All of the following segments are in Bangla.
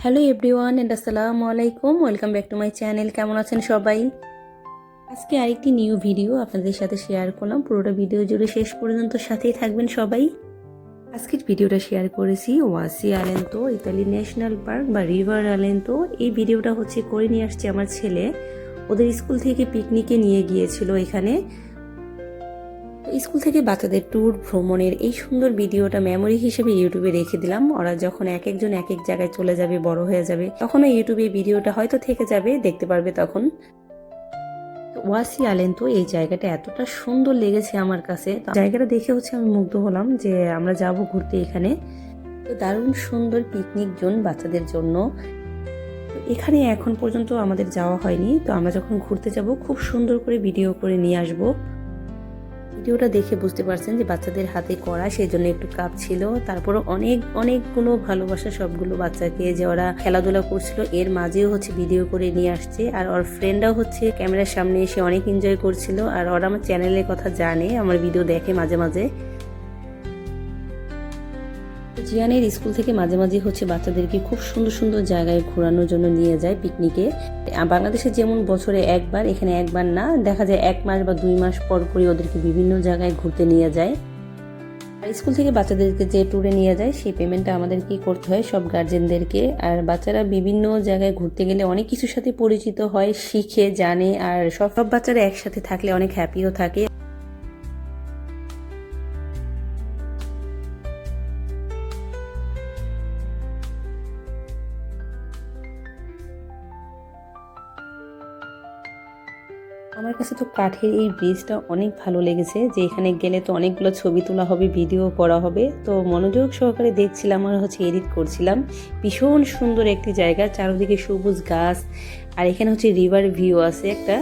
হ্যালো এভরিওয়ান এন্ড আসসালামু আলাইকুম, welcome back to my channel. কেমন আছেন সবাই? আজকে আরেকটি নিউ ভিডিও আপনাদের সাথে শেয়ার করলাম। পুরোটা ভিডিও জুড়ে শেষ পর্যন্ত সাথেই থাকবেন সবাই। আজকের ভিডিওটা শেয়ার করেছি ওয়াসি আলেন্তো, ইতালি ন্যাশনাল পার্ক বা রিভার আলেন্তো। এই ভিডিওটা করে নিয়ে আসছে আমার ছেলে। ওদের স্কুল থেকে পিকনিকে নিয়ে গিয়েছিল এখানে। স্কুল থেকে বাচ্চাদের ট্যুর ভ্রমণের এই সুন্দর ভিডিওটা মেমোরি হিসেবে ইউটিউবে রেখে দিলাম। ওরা যখন এক একজন এক এক জায়গায় চলে যাবে, বড় হয়ে যাবে, তখনও ইউটিউবে ভিডিওটা হয়তো থেকে যাবে, দেখতে পারবে তখন। ওয়াসি আলেন্তো এই জায়গাটা এতটা সুন্দর লেগেছে আমার কাছে। জায়গাটা দেখে আমি মুগ্ধ হলাম যে আমরা যাব ঘুরতে এখানে। তো দারুণ সুন্দর পিকনিক জোন বাচ্চাদের জন্য। এখানে এখন পর্যন্ত আমাদের যাওয়া হয়নি, তো আমরা যখন ঘুরতে যাব খুব সুন্দর করে ভিডিও করে নিয়ে আসবো। ভিডিওটা দেখে বুঝতে পারছেন যে বাচ্চাদের হাতে করা, সেই জন্য একটু কাপ ছিল। তারপরে অনেকগুলো ভালোবাসা সবগুলো বাচ্চাকে, যে ওরা খেলাধুলা করছিল এর মাঝেও ভিডিও করে নিয়ে আসছে। আর ওর ফ্রেন্ডরাও ক্যামেরার সামনে এসে অনেক এনজয় করছিল। আর ওরা আমার চ্যানেলের কথা জানে, আমার ভিডিও দেখে মাঝে মাঝে। জিয়ানের স্কুল থেকে মাঝে মাঝে বাচ্চাদেরকে খুব সুন্দর সুন্দর জায়গায় ঘোরানোর জন্য নিয়ে যায় পিকনিকে। বাংলাদেশে যেমন বছরে একবার, এখানে একবার না, দেখা যায় 1 মাস বা 2 মাস পর পরই ওদেরকে বিভিন্ন জায়গায় ঘুরতে নিয়ে যায়। আর স্কুল থেকে বাচ্চাদেরকে যে ট্যুরে নিয়ে যায় সেই পেমেন্টটা আমাদেরকে করতে হয়, সব গার্জেনদেরকে। আর বাচ্চারা বিভিন্ন জায়গায় ঘুরতে গেলে অনেক কিছুর সাথে পরিচিত হয়, শিখে জানে। আর সব বাচ্চারা একসাথে থাকলে অনেক হ্যাপিও থাকে। আমার কাছে তো কাঠের এই ব্রিজটা অনেক ভালো লেগেছে, যে এখানে গেলে তো অনেকগুলো ছবি তোলা হবে, ভিডিও করা হবে। তো মনোযোগ সহকারে দেখছিলাম আর এডিট করছিলাম। ভীষণ সুন্দর একটি জায়গা, চারদিকে সবুজ গাছ। আর এখানে রিভার ভিউ আছে একটা।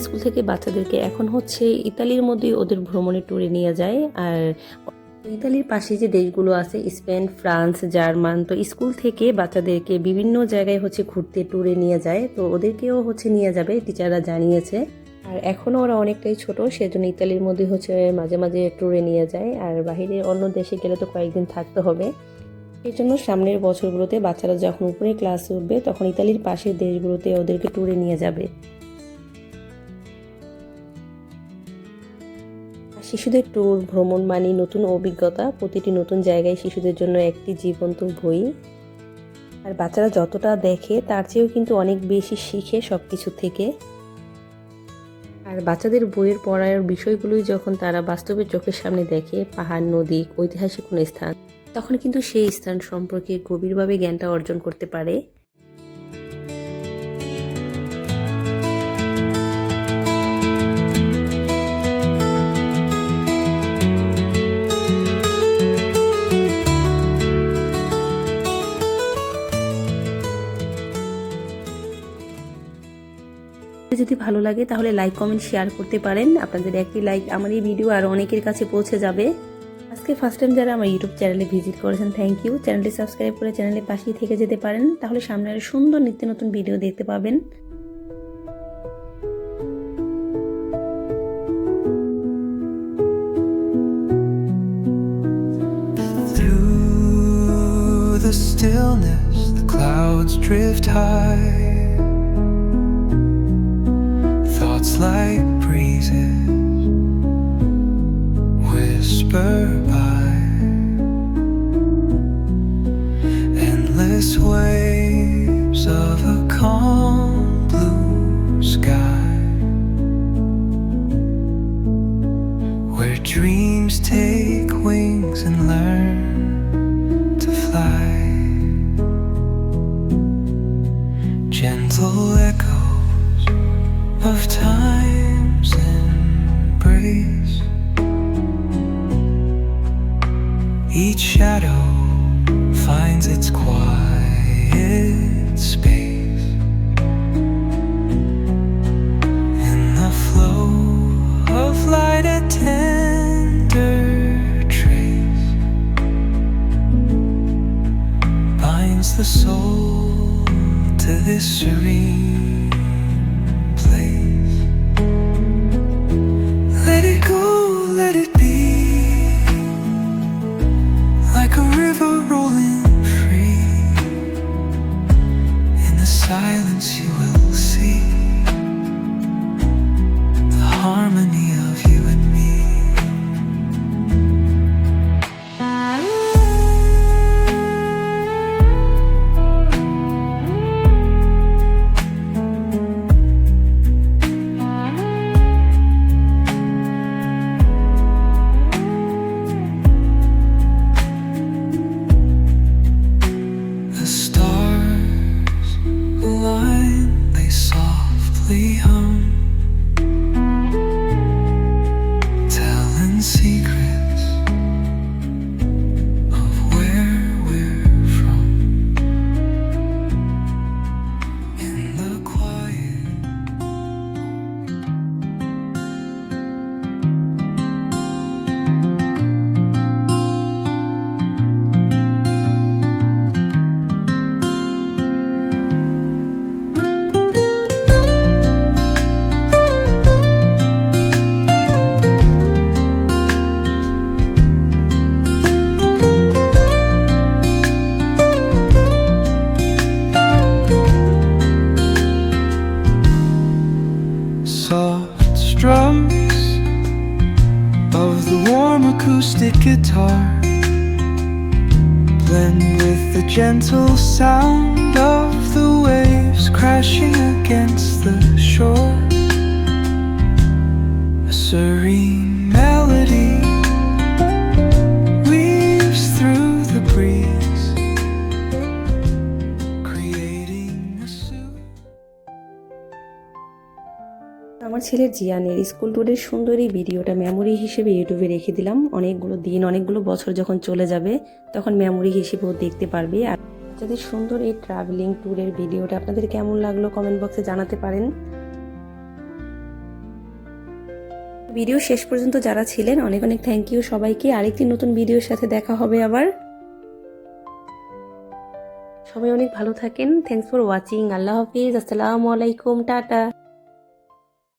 স্কুল থেকে বাচ্চাদেরকে এখন ইতালির মধ্যেই ওদের ভ্রমণের ট্যুরে নিয়ে যায়। আর ইতালির পাশে যে দেশগুলো আছে, স্পেন, ফ্রান্স, জার্মান, তো স্কুল থেকে বাচ্চাদেরকে বিভিন্ন জায়গায় ঘুরতে ট্যুরে নিয়ে যায়। তো ওদেরকেও নিয়ে যাবে, টিচাররা জানিয়েছে। আর এখনও ওরা অনেকটাই ছোট, সেজন্য ইতালির মধ্যে মাঝে মাঝে ট্যুরে নিয়ে যায়। আর বাহিরে অন্য দেশে গেলে তো কয়েকদিন থাকতে হবে। এই জন্য সামনের বছরগুলোতে বাচ্চারা যখন উপরে ক্লাসে উঠবে, তখন ইতালির পাশের দেশগুলোতে ওদেরকে ট্যুরে নিয়ে যাবে। শিশুদের ট্যুর ভ্রমণ মানে নতুন অভিজ্ঞতা। প্রতিটি নতুন জায়গায় শিশুদের জন্য একটি জীবন্ত বই। আর বাচ্চারা যতটা দেখে তার চেয়েও কিন্তু অনেক বেশি শিখে সবকিছু থেকে। আর বাচ্চাদের বইয়ের পড়ার বিষয়গুলোই যখন তারা বাস্তবে চোখের সামনে দেখে, পাহাড়, নদী, ঐতিহাসিক কোনো স্থান, তখন কিন্তু সেই স্থান সম্পর্কে গভীরভাবে জ্ঞানটা অর্জন করতে পারে। যে যদি ভালো লাগে তাহলে লাইক কমেন্ট শেয়ার করতে পারেন। আপনাদের একটি লাইক আমার এই ভিডিও আরও অনেকের কাছে পৌঁছে যাবে। আজকে ফার্স্ট টাইম যারা আমার ইউটিউব চ্যানেলে ভিজিট করেছেন থ্যাংক ইউ। চ্যানেলটি সাবস্ক্রাইব করে চ্যানেলের পাশেই থেকে যেতে পারেন, তাহলে সামনে আরও সুন্দর নিত্য নতুন ভিডিও দেখতে পাবেন। The stillness, the clouds drift high. Thoughts like breezes whisper by. Endless waves of a calm blue sky, where dreams take wings and learn to fly. Gentle echoes of time's embrace. Each shadow finds its quiet space. In the flow of light, a tender trace binds the soul to this serene place. Let it go, let it be, like a river rolling free. In the silence you will see the harmony of you and me. The stars align, they softly hum, telling secrets of where we're from. In the quiet, soft strums of the warm acoustic guitar blend with the gentle sound of the waves crashing against the shore. A serene melody weaves through the breeze, creating a soothe. আমার ছেলের জিয়ানের স্কুল ট্যুরের সুন্দর এই ভিডিওটা মেমোরি হিসেবে ইউটিউবে রেখে দিলাম। অনেকগুলো দিন, অনেকগুলো বছর যখন চলে যাবে তখন মেমোরি হিসেবেও দেখতে পারবে। আর যাদের সুন্দর এই ট্রাভেলিং ট্যুরের ভিডিওটা আপনাদের কেমন লাগলো কমেন্ট বক্সে জানাতে পারেন। ভিডিও শেষ পর্যন্ত যারা ছিলেন অনেক অনেক থ্যাংক ইউ সবাইকে। আরেকটি নতুন ভিডিওর সাথে দেখা হবে আবার। সবাই অনেক ভালো থাকেন। Thanks for watching. আল্লাহ হাফিজ, আসসালামু আলাইকুম, টাটা।